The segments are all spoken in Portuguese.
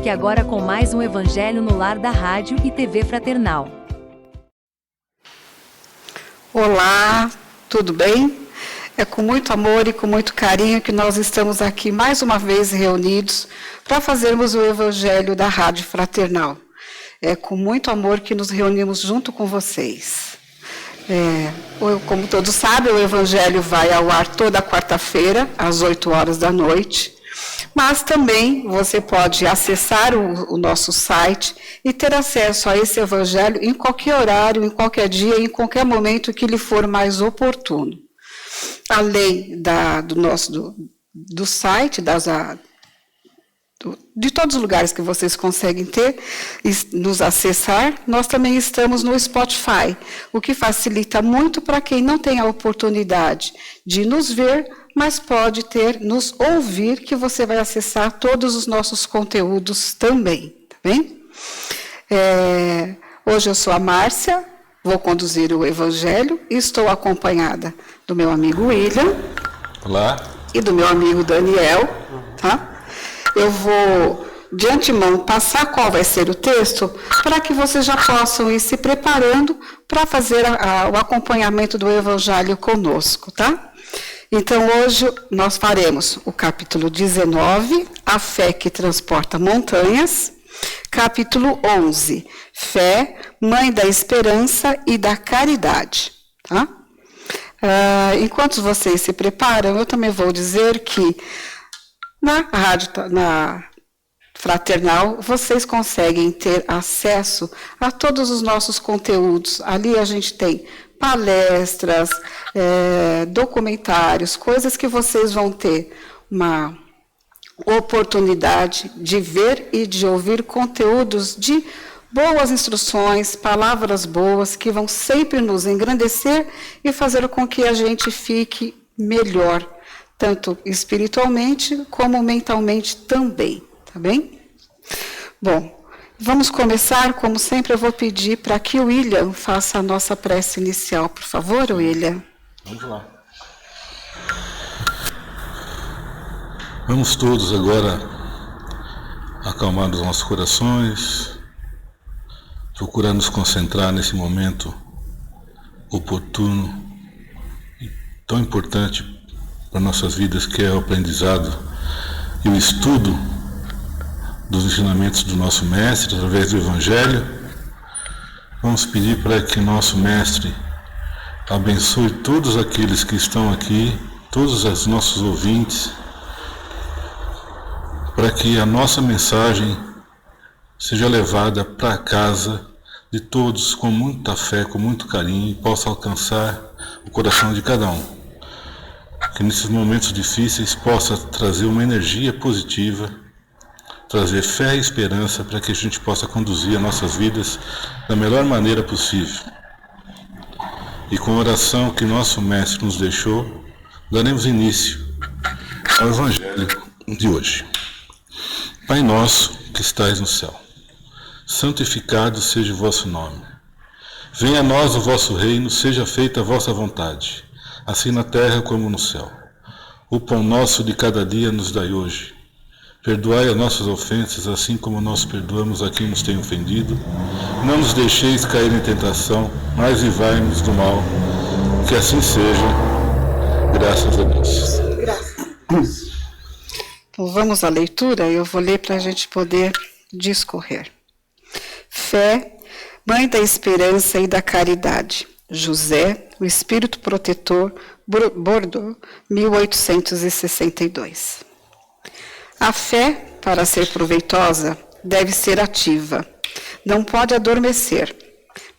Fique agora com mais um Evangelho no Lar da Rádio e TV Fraternal. Olá, tudo bem? É com muito amor e com muito carinho que nós estamos aqui mais uma vez reunidos para fazermos o Evangelho da Rádio Fraternal. É com muito amor que nos reunimos junto com vocês. Como todos sabem, o Evangelho vai ao ar toda quarta-feira, às 8 horas da noite. Mas também você pode acessar o nosso site e ter acesso a esse Evangelho em qualquer horário, em qualquer dia, em qualquer momento que lhe for mais oportuno. Além do site, de todos os lugares que vocês conseguem nos acessar, nós também estamos no Spotify, o que facilita muito para quem não tem a oportunidade de nos ver, mas pode nos ouvir, que você vai acessar todos os nossos conteúdos também, tá bem? Hoje eu sou a Márcia, vou conduzir o Evangelho e estou acompanhada do meu amigo William. Olá. E do meu amigo Daniel, tá? Eu vou, de antemão, passar qual vai ser o texto, para que vocês já possam ir se preparando para fazer o acompanhamento do Evangelho conosco, tá? Então, hoje nós faremos o capítulo 19, A Fé que Transporta Montanhas, capítulo 11, Fé, Mãe da Esperança e da Caridade, tá? Enquanto vocês se preparam, eu também vou dizer que na Fraternal vocês conseguem ter acesso a todos os nossos conteúdos. Ali a gente tem palestras, documentários, coisas que vocês vão ter uma oportunidade de ver e de ouvir conteúdos de boas instruções, palavras boas, que vão sempre nos engrandecer e fazer com que a gente fique melhor, tanto espiritualmente como mentalmente também, tá bem? Bom, vamos começar, como sempre eu vou pedir para que o William faça a nossa prece inicial, por favor, William. Vamos lá. Vamos todos agora acalmar os nossos corações, procurar nos concentrar nesse momento oportuno e tão importante para nossas vidas, que é o aprendizado e o estudo dos ensinamentos do nosso Mestre através do Evangelho. Vamos pedir para que nosso Mestre abençoe todos aqueles que estão aqui, todos os nossos ouvintes, para que a nossa mensagem seja levada para casa de todos com muita fé, com muito carinho, e possa alcançar o coração de cada um. Que nesses momentos difíceis possa trazer uma energia positiva, trazer fé e esperança para que a gente possa conduzir as nossas vidas da melhor maneira possível. E com a oração que nosso Mestre nos deixou, daremos início ao Evangelho de hoje. Pai nosso que estais no céu, santificado seja o vosso nome. Venha a nós o vosso reino, seja feita a vossa vontade, assim na terra como no céu. O pão nosso de cada dia nos dai hoje. Perdoai as nossas ofensas, assim como nós perdoamos a quem nos tem ofendido. Não nos deixeis cair em tentação, mas livrai-nos do mal. Que assim seja. Graças a Deus. Graças. Então vamos à leitura, eu vou ler para a gente poder discorrer. Fé, Mãe da Esperança e da Caridade. José, o Espírito Protetor, Bordeaux, 1862. A fé, para ser proveitosa, deve ser ativa, não pode adormecer.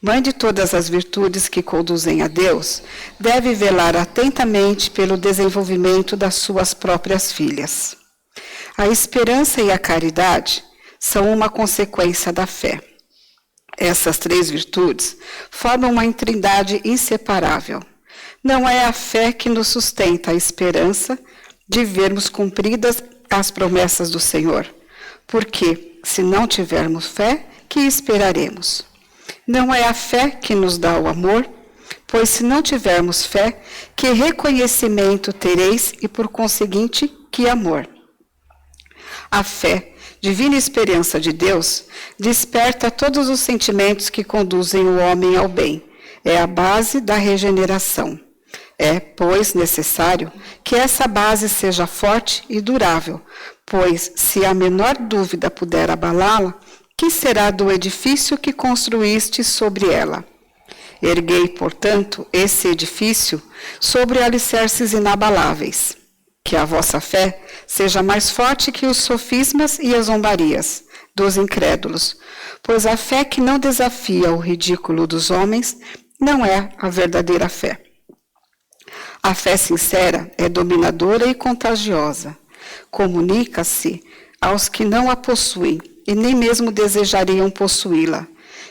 Mãe de todas as virtudes que conduzem a Deus, deve velar atentamente pelo desenvolvimento das suas próprias filhas. A esperança e a caridade são uma consequência da fé. Essas três virtudes formam uma trindade inseparável. Não é a fé que nos sustenta a esperança de vermos cumpridas as promessas do Senhor, porque, se não tivermos fé, que esperaremos? Não é a fé que nos dá o amor, pois se não tivermos fé, que reconhecimento tereis e, por conseguinte, que amor? A fé, divina experiência de Deus, desperta todos os sentimentos que conduzem o homem ao bem. É a base da regeneração. É, pois, necessário que essa base seja forte e durável, pois, se a menor dúvida puder abalá-la, que será do edifício que construíste sobre ela? Erguei, portanto, esse edifício sobre alicerces inabaláveis. Que a vossa fé seja mais forte que os sofismas e as zombarias dos incrédulos, pois a fé que não desafia o ridículo dos homens não é a verdadeira fé. A fé sincera é dominadora e contagiosa. Comunica-se aos que não a possuem e nem mesmo desejariam possuí-la.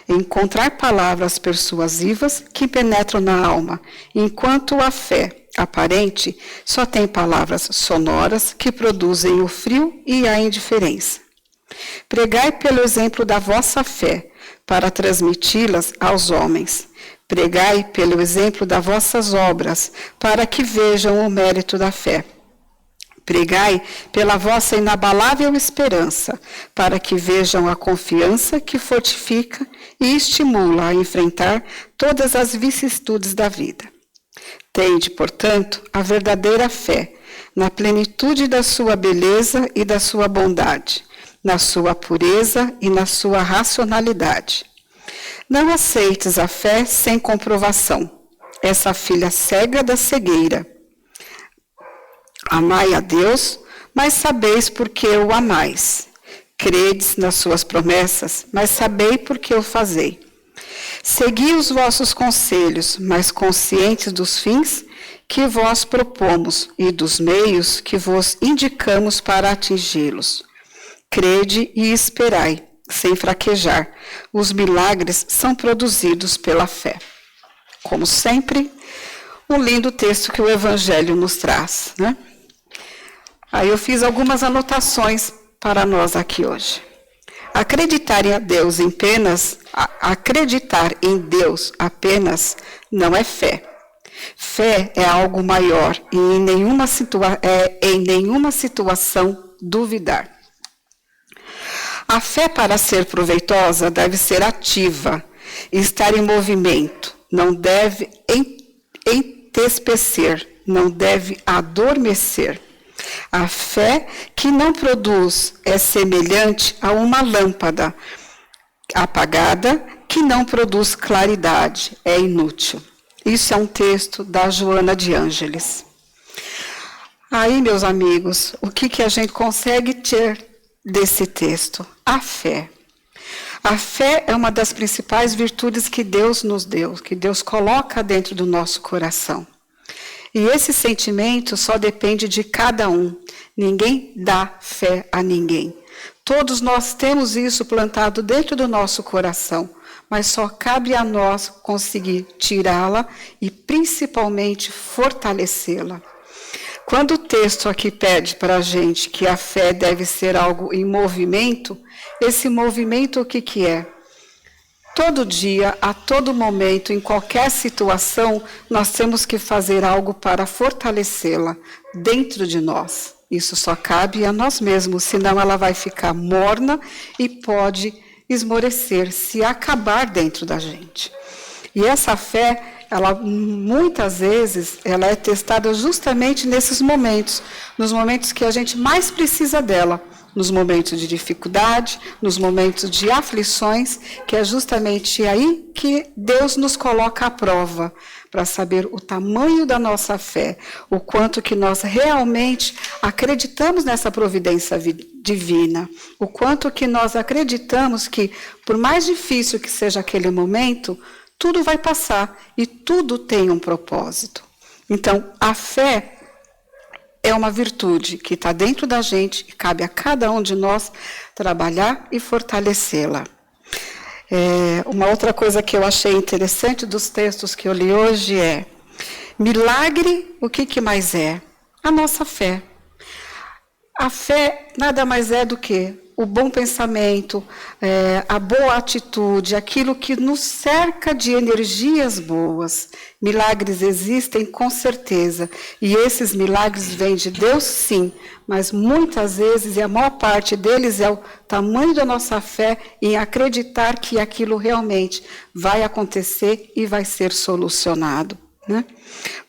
Encontrar palavras persuasivas que penetram na alma, enquanto a fé aparente só tem palavras sonoras que produzem o frio e a indiferença. Pregai pelo exemplo da vossa fé, para transmiti-las aos homens. Pregai pelo exemplo das vossas obras, para que vejam o mérito da fé. Pregai pela vossa inabalável esperança, para que vejam a confiança que fortifica e estimula a enfrentar todas as vicissitudes da vida. Tende, portanto, a verdadeira fé, na plenitude da sua beleza e da sua bondade, na sua pureza e na sua racionalidade. Não aceites a fé sem comprovação, essa filha cega da cegueira. Amai a Deus, mas sabeis por que o amais. Credes nas suas promessas, mas sabei por que o fazei. Segui os vossos conselhos, mas conscientes dos fins que vós propomos e dos meios que vos indicamos para atingi-los. Crede e esperai, sem fraquejar. Os milagres são produzidos pela fé. Como sempre, um lindo texto que o Evangelho nos traz, né? Aí eu fiz algumas anotações para nós aqui hoje. Acreditar em Deus apenas não é fé. Fé é algo maior e em nenhuma situação duvidar. A fé, para ser proveitosa, deve ser ativa, estar em movimento, não deve entorpecer, não deve adormecer. A fé que não produz é semelhante a uma lâmpada apagada que não produz claridade, é inútil. Isso é um texto da Joana de Ângeles. Aí, meus amigos, o que a gente consegue ter desse texto? A fé. A fé é uma das principais virtudes que Deus nos deu, que Deus coloca dentro do nosso coração. E esse sentimento só depende de cada um. Ninguém dá fé a ninguém. Todos nós temos isso plantado dentro do nosso coração, mas só cabe a nós conseguir tirá-la e principalmente fortalecê-la. Quando o texto aqui pede para a gente que a fé deve ser algo em movimento, esse movimento o que é? Todo dia, a todo momento, em qualquer situação, nós temos que fazer algo para fortalecê-la dentro de nós. Isso só cabe a nós mesmos, senão ela vai ficar morna e pode esmorecer, se acabar dentro da gente. E essa fé, ela muitas vezes, ela é testada justamente nesses momentos, nos momentos que a gente mais precisa dela. Nos momentos de dificuldade, nos momentos de aflições, que é justamente aí que Deus nos coloca à prova, para saber o tamanho da nossa fé, o quanto que nós realmente acreditamos nessa providência divina, o quanto que nós acreditamos que, por mais difícil que seja aquele momento, tudo vai passar e tudo tem um propósito. Então, a fé é uma virtude que está dentro da gente e cabe a cada um de nós trabalhar e fortalecê-la. Uma outra coisa que eu achei interessante dos textos que eu li hoje é: milagre, o que mais é? A nossa fé. A fé nada mais é do que o bom pensamento, a boa atitude, aquilo que nos cerca de energias boas. Milagres existem com certeza, e esses milagres vêm de Deus, sim, mas muitas vezes, e a maior parte deles, é o tamanho da nossa fé em acreditar que aquilo realmente vai acontecer e vai ser solucionado, né?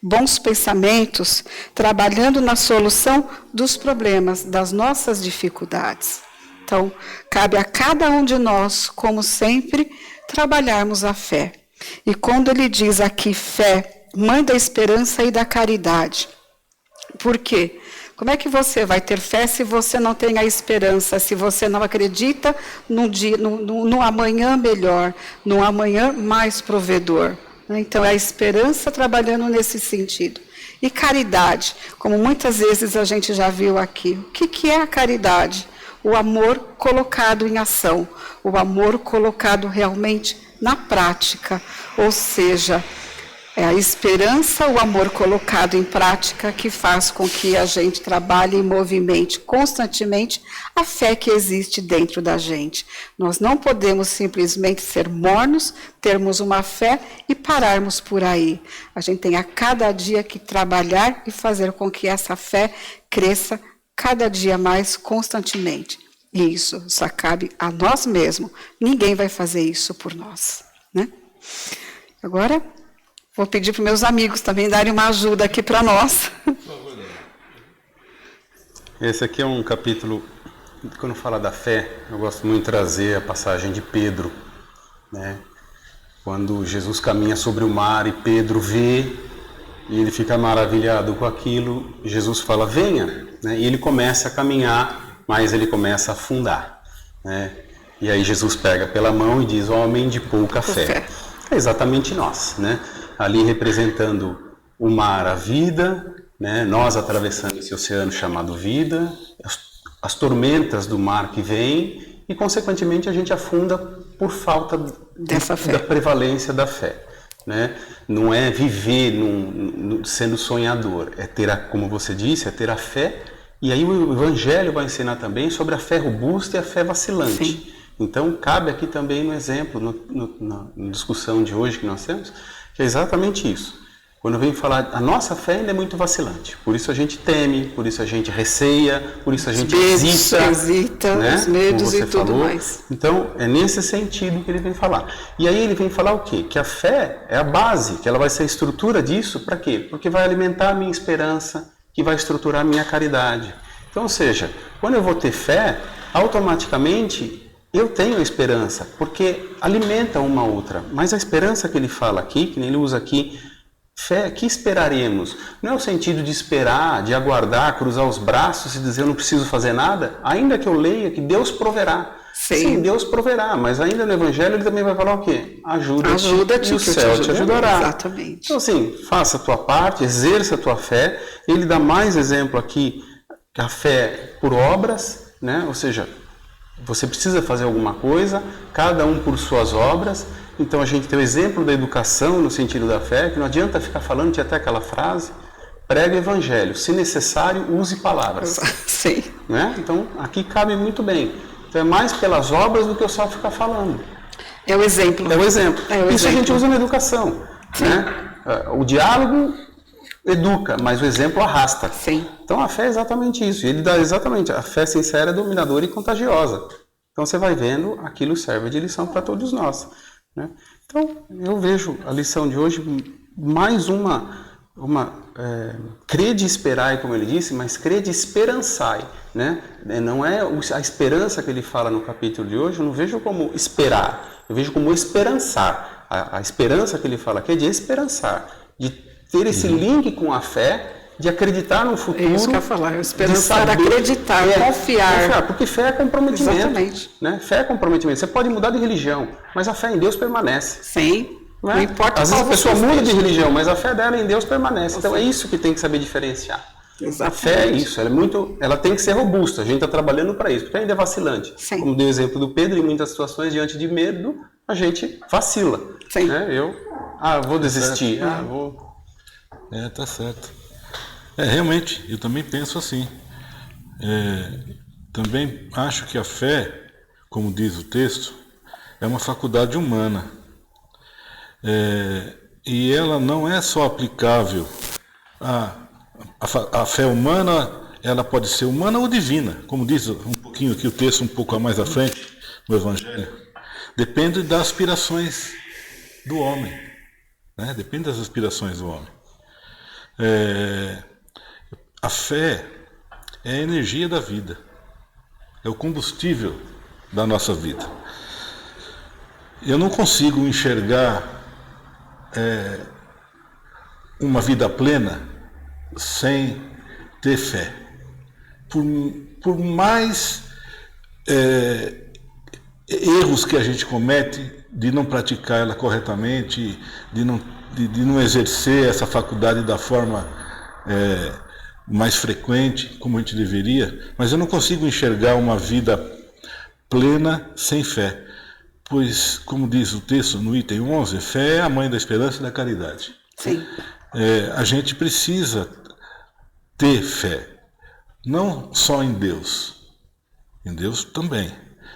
Bons pensamentos, trabalhando na solução dos problemas, das nossas dificuldades. Então, cabe a cada um de nós, como sempre, trabalharmos a fé. E quando ele diz aqui fé, mãe da esperança e da caridade. Por quê? Como é que você vai ter fé se você não tem a esperança, se você não acredita no amanhã melhor, no amanhã mais provedor? Então, é a esperança trabalhando nesse sentido. E caridade, como muitas vezes a gente já viu aqui. O que é a caridade? O amor colocado em ação, o amor colocado realmente na prática. Ou seja, é a esperança, o amor colocado em prática que faz com que a gente trabalhe e movimente constantemente a fé que existe dentro da gente. Nós não podemos simplesmente ser mornos, termos uma fé e pararmos por aí. A gente tem a cada dia que trabalhar e fazer com que essa fé cresça cada dia mais constantemente. E isso só cabe a nós mesmos. Ninguém vai fazer isso por nós, né? Agora, vou pedir para meus amigos também darem uma ajuda aqui para nós. Esse aqui é um capítulo, quando fala da fé, eu gosto muito de trazer a passagem de Pedro, né? Quando Jesus caminha sobre o mar e Pedro vê, e ele fica maravilhado com aquilo, Jesus fala, venha, né? E ele começa a caminhar, mas ele começa a afundar, né? E aí Jesus pega pela mão e diz, homem de pouca fé. É exatamente nós, né? Ali representando o mar, a vida, né? Nós atravessando esse oceano chamado vida, as tormentas do mar que vem, e consequentemente a gente afunda por falta dessa fé, da prevalência da fé, né? Não é viver sendo sonhador, é ter, como você disse, é ter a fé. E aí o Evangelho vai ensinar também sobre a fé robusta e a fé vacilante. Sim. Então, cabe aqui também no exemplo, na discussão de hoje que nós temos, que é exatamente isso. Quando vem falar, a nossa fé ainda é muito vacilante. Por isso a gente teme, por isso a gente receia, por isso a gente hesita, né? Os medos e tudo mais. Então, é nesse sentido que ele vem falar. E aí ele vem falar o quê? Que a fé é a base, que ela vai ser a estrutura disso, para quê? Porque vai alimentar a minha esperança, que vai estruturar a minha caridade. Então, ou seja, quando eu vou ter fé, automaticamente eu tenho esperança, porque alimenta uma outra. Mas a esperança que ele fala aqui, que ele usa aqui, fé, que esperaremos? Não é o sentido de esperar, de aguardar, cruzar os braços e dizer eu não preciso fazer nada, ainda que eu leia que Deus proverá. Sim, Deus proverá, mas ainda no Evangelho ele também vai falar o quê? Ajuda-te e o céu te ajudará. Exatamente. Então assim, faça a tua parte, exerça a tua fé. Ele dá mais exemplo aqui, que a fé por obras, né? Ou seja, você precisa fazer alguma coisa, cada um por suas obras. Então a gente tem o exemplo da educação no sentido da fé, que não adianta ficar falando, tinha até aquela frase, prega o Evangelho, se necessário, use palavras. Sim. Né? Então aqui cabe muito bem. Então é mais pelas obras do que eu só ficar falando. É o exemplo. É o exemplo. Isso a gente usa na educação. Né? O diálogo educa, mas o exemplo arrasta. Sim. Então a fé é exatamente isso. Ele dá exatamente, a fé sincera é dominadora e contagiosa. Então você vai vendo, aquilo serve de lição para todos nós. Né? Então eu vejo a lição de hoje mais crede esperai, como ele disse, mas crede esperançai, né? Não é a esperança que ele fala no capítulo de hoje, eu não vejo como esperar, eu vejo como esperançar. A esperança que ele fala aqui é de esperançar, de ter esse link com a fé, de acreditar no futuro. É isso que eu ia falar, esperançar, acreditar, confiar. Porque fé é comprometimento. Exatamente. Né? Fé é comprometimento. Você pode mudar de religião, mas a fé em Deus permanece. Sim. Não importa. Às vezes a pessoa muda de religião, mas a fé dela em Deus permanece. Então é isso que tem que saber diferenciar. Exatamente. A fé é isso, ela tem que ser robusta. A gente está trabalhando para isso, porque ainda é vacilante. Sim. Como deu o exemplo do Pedro, em muitas situações, diante de medo, a gente vacila. Sim. Né? Vou desistir. Tá certo. Realmente, eu também penso assim. Também acho que a fé, como diz o texto, é uma faculdade humana. E ela não é só aplicável a fé humana, ela pode ser humana ou divina, como diz um pouquinho aqui o texto, um pouco mais à frente no Evangelho. Depende das aspirações do homem, né? Depende das aspirações do homem. A fé é a energia da vida, é o combustível da nossa vida. Eu não consigo enxergar uma vida plena sem ter fé. Por mais erros que a gente comete de não praticar ela corretamente, de não exercer essa faculdade da forma mais frequente, como a gente deveria, mas eu não consigo enxergar uma vida plena sem fé. Pois, como diz o texto no item 11, fé é a mãe da esperança e da caridade. Sim. A gente precisa ter fé, não só em Deus também,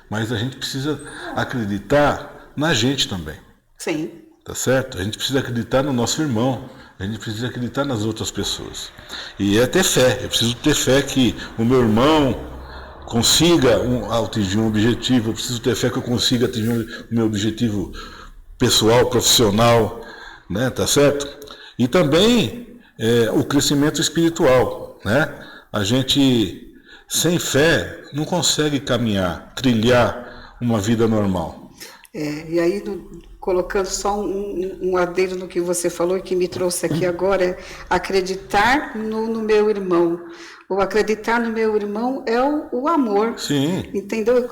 mas a gente precisa acreditar na gente também. Sim. Tá certo? A gente precisa acreditar no nosso irmão, a gente precisa acreditar nas outras pessoas. E é ter fé, eu preciso ter fé que o meu irmão consiga atingir um objetivo, eu preciso ter fé que eu consiga atingir o meu objetivo pessoal, profissional, né? Tá certo? E também o crescimento espiritual, né? A gente, sem fé, não consegue trilhar uma vida normal. E aí, colocando só um adendo no que você falou e que me trouxe aqui agora, acreditar no meu irmão. O acreditar no meu irmão é o amor. Sim. Entendeu?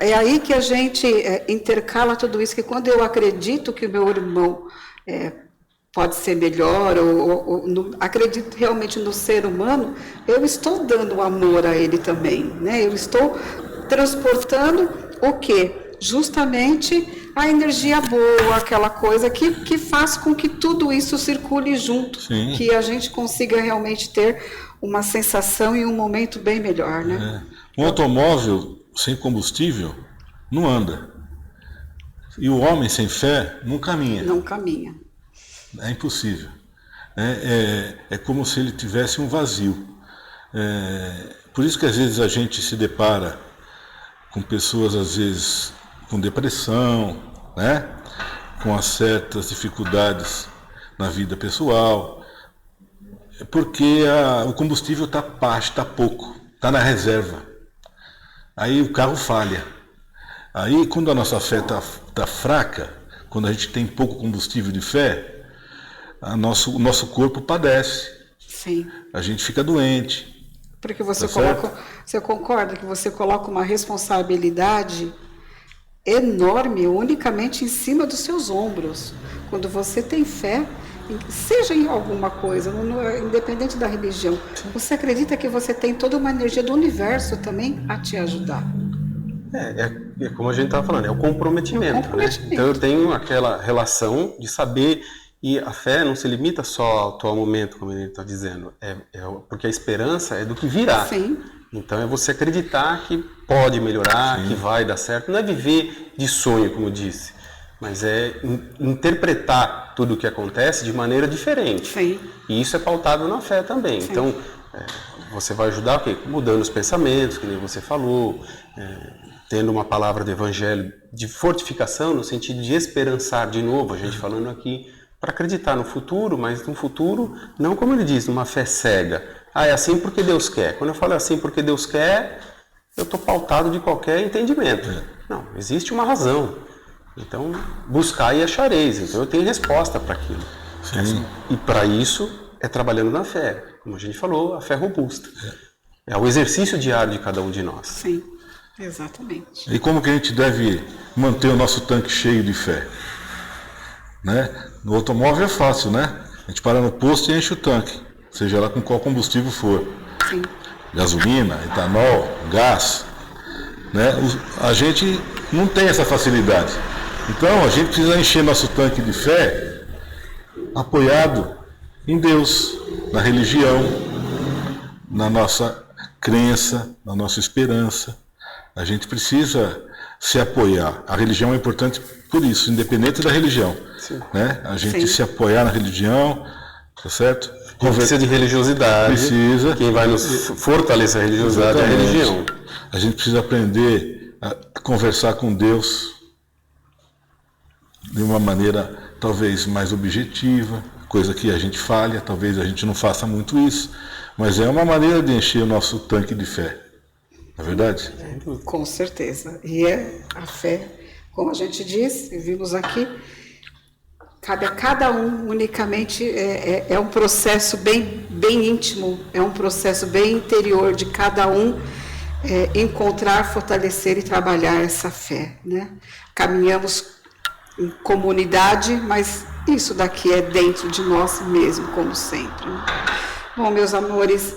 É aí que a gente intercala tudo isso, que quando eu acredito que o meu irmão pode ser melhor, acredito realmente no ser humano, eu estou dando amor a ele também, né? Eu estou transportando o quê? Justamente a energia boa, aquela coisa que faz com que tudo isso circule junto. Sim. Que a gente consiga realmente ter uma sensação e um momento bem melhor, né? Um automóvel sem combustível não anda. E o homem sem fé não caminha. Não caminha. É impossível. É como se ele tivesse um vazio. Por isso que às vezes a gente se depara com pessoas, às vezes, com depressão, né? Com certas dificuldades na vida pessoal, porque o combustível está baixo, está pouco, está na reserva. Aí o carro falha. Aí quando a nossa fé está fraca, quando a gente tem pouco combustível de fé, o nosso corpo padece. Sim. A gente fica doente. Porque você concorda que você coloca uma responsabilidade enorme unicamente em cima dos seus ombros. Quando você tem fé, seja em alguma coisa, independente da religião, você acredita que você tem toda uma energia do universo também a te ajudar. É como a gente estava falando, é o comprometimento. Né? Então eu tenho aquela relação de saber, e a fé não se limita só ao atual momento, como ele está dizendo, porque a esperança é do que virá. Sim. Então é você acreditar que pode melhorar, sim, que vai dar certo. Não é viver de sonho, como eu disse, mas é interpretar tudo o que acontece de maneira diferente. Sim. E isso é pautado na fé também. Sim. Então você vai ajudar o quê? Mudando os pensamentos, que nem você falou, tendo uma palavra do evangelho de fortificação, no sentido de esperançar de novo, a gente falando aqui, para acreditar no futuro, mas no futuro, não como ele diz, numa fé cega. É assim porque Deus quer. Quando eu falo assim porque Deus quer, eu estou pautado de qualquer entendimento. Não, existe uma razão. Então, buscai e achareis. Então, eu tenho resposta para aquilo. Sim. E para isso, é trabalhando na fé. Como a gente falou, a fé robusta. É o exercício diário de cada um de nós. Sim, exatamente. E como que a gente deve manter o nosso tanque cheio de fé? Né? No automóvel é fácil, né? A gente para no posto e enche o tanque, seja lá com qual combustível for. Sim. Gasolina, etanol, gás. Né? A gente não tem essa facilidade. Então a gente precisa encher nosso tanque de fé apoiado em Deus, na religião, na nossa crença, na nossa esperança. A gente precisa se apoiar. A religião é importante por isso, independente da religião. Né? A gente se apoiar na religião, tá certo? Precisa de religiosidade. Precisa. Quem vai nos fortalecer a religiosidade é a religião. A gente precisa aprender a conversar com Deus de uma maneira talvez mais objetiva, coisa que a gente falha, talvez a gente não faça muito isso, mas é uma maneira de encher o nosso tanque de fé. Não é verdade? Com certeza. E é a fé, como a gente diz, e vimos aqui, cabe a cada um unicamente, é um processo bem íntimo, é um processo bem interior de cada um encontrar, fortalecer e trabalhar essa fé. Né? Caminhamos em comunidade, mas isso daqui é dentro de nós mesmo, como sempre. Né? Bom, meus amores,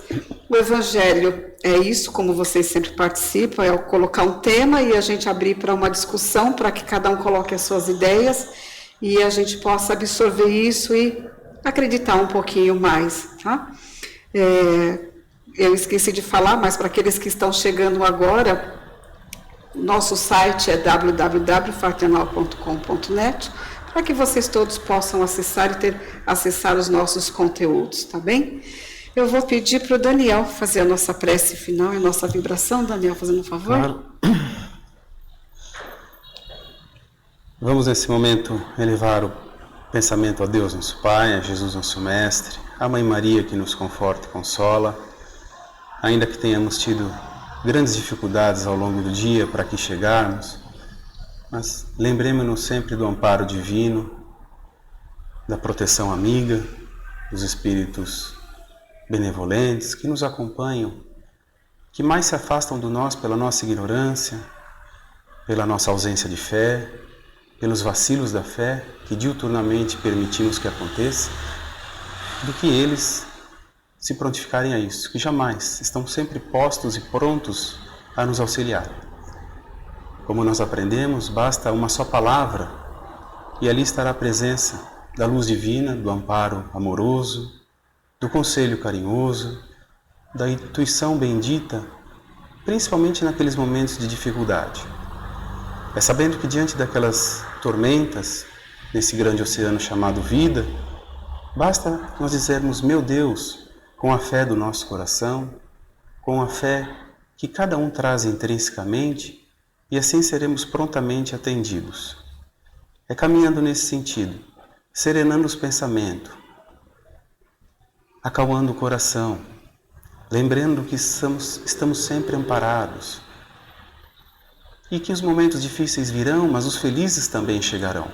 o Evangelho é isso, como vocês sempre participam, é colocar um tema e a gente abrir para uma discussão, para que cada um coloque as suas ideias e a gente possa absorver isso e acreditar um pouquinho mais. Tá? Eu esqueci de falar, mas para aqueles que estão chegando agora, nosso site é www.fraternal.com.net, para que vocês todos possam acessar e acessar os nossos conteúdos, tá bem? Eu vou pedir para o Daniel fazer a nossa prece final e a nossa vibração. Daniel, fazendo um favor. Claro. Vamos nesse momento elevar o pensamento a Deus, nosso Pai, a Jesus, nosso Mestre, a Mãe Maria que nos conforta e consola, ainda que tenhamos tido grandes dificuldades ao longo do dia para aqui chegarmos, mas lembremos-nos sempre do amparo divino, da proteção amiga, dos espíritos benevolentes que nos acompanham, que mais se afastam de nós pela nossa ignorância, pela nossa ausência de fé, pelos vacilos da fé que diuturnamente permitimos que aconteça, do que eles se prontificarem a isso, que jamais estão sempre postos e prontos a nos auxiliar. Como nós aprendemos, basta uma só palavra e ali estará a presença da luz divina, do amparo amoroso, do conselho carinhoso, da intuição bendita, principalmente naqueles momentos de dificuldade. É sabendo que diante daquelas tormentas, nesse grande oceano chamado vida, basta nós dizermos, meu Deus, com a fé do nosso coração, com a fé que cada um traz intrinsecamente, e assim seremos prontamente atendidos. É caminhando nesse sentido, serenando os pensamentos, acalmando o coração, lembrando que estamos sempre amparados e que os momentos difíceis virão, mas os felizes também chegarão.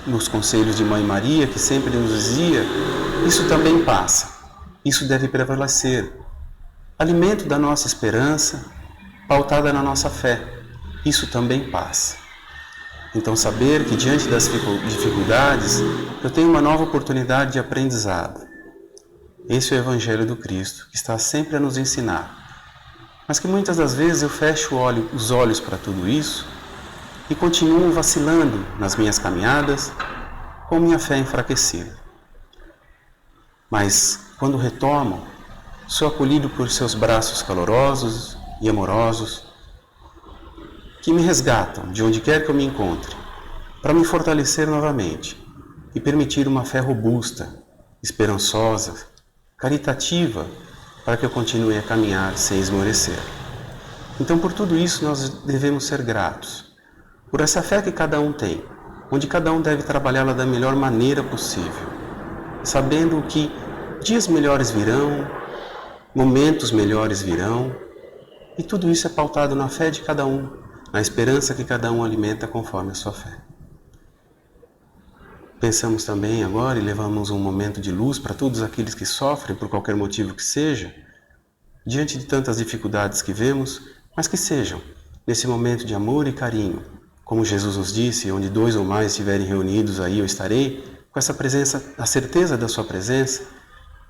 Nos conselhos de Mãe Maria, que sempre nos dizia, isso também passa, isso deve prevalecer. Alimento da nossa esperança, pautada na nossa fé, isso também passa. Então saber que diante das dificuldades eu tenho uma nova oportunidade de aprendizado. Esse é o Evangelho do Cristo, que está sempre a nos ensinar. Mas que muitas das vezes eu fecho os olhos para tudo isso e continuo vacilando nas minhas caminhadas com minha fé enfraquecida. Mas quando retomo, sou acolhido por seus braços calorosos e amorosos, que me resgatam de onde quer que eu me encontre, para me fortalecer novamente e permitir uma fé robusta, esperançosa, caritativa, para que eu continue a caminhar sem esmorecer. Então, por tudo isso, nós devemos ser gratos, por essa fé que cada um tem, onde cada um deve trabalhá-la da melhor maneira possível, sabendo que dias melhores virão, momentos melhores virão, e tudo isso é pautado na fé de cada um, na esperança que cada um alimenta conforme a sua fé. Pensamos também agora e levamos um momento de luz para todos aqueles que sofrem por qualquer motivo que seja, diante de tantas dificuldades que vemos, mas que sejam, nesse momento de amor e carinho, como Jesus nos disse, onde 2 ou mais estiverem reunidos, aí eu estarei, com essa presença, a certeza da sua presença,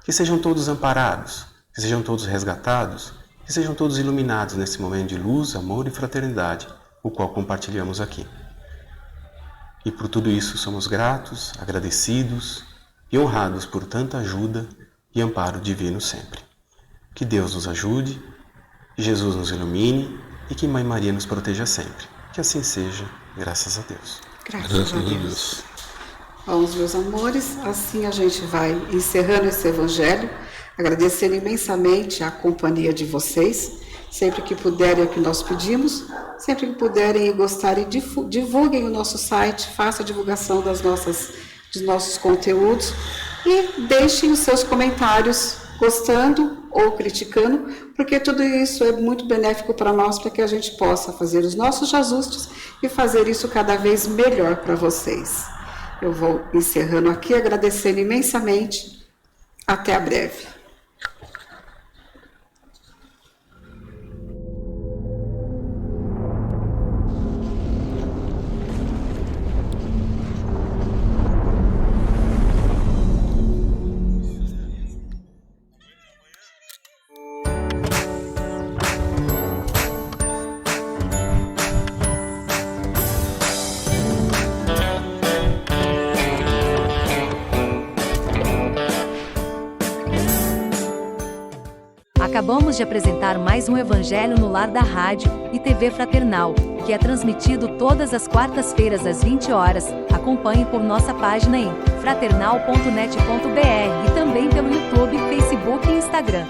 que sejam todos amparados, que sejam todos resgatados, que sejam todos iluminados nesse momento de luz, amor e fraternidade, o qual compartilhamos aqui. E por tudo isso somos gratos, agradecidos e honrados por tanta ajuda e amparo divino sempre. Que Deus nos ajude, que Jesus nos ilumine e que Mãe Maria nos proteja sempre. Que assim seja, graças a Deus. Graças a Deus. Vamos, meus amores, assim a gente vai encerrando esse Evangelho, agradecendo imensamente a companhia de vocês. Sempre que puderem, é o que nós pedimos. Sempre que puderem e gostarem, divulguem o nosso site, façam a divulgação dos nossos conteúdos e deixem os seus comentários, gostando ou criticando, porque tudo isso é muito benéfico para nós, para que a gente possa fazer os nossos ajustes e fazer isso cada vez melhor para vocês. Eu vou encerrando aqui, agradecendo imensamente. Até a breve. Acabamos de apresentar mais um Evangelho no Lar da Rádio e TV Fraternal, que é transmitido todas as quartas-feiras às 20 horas. Acompanhe por nossa página em fraternal.net.br e também pelo YouTube, Facebook e Instagram.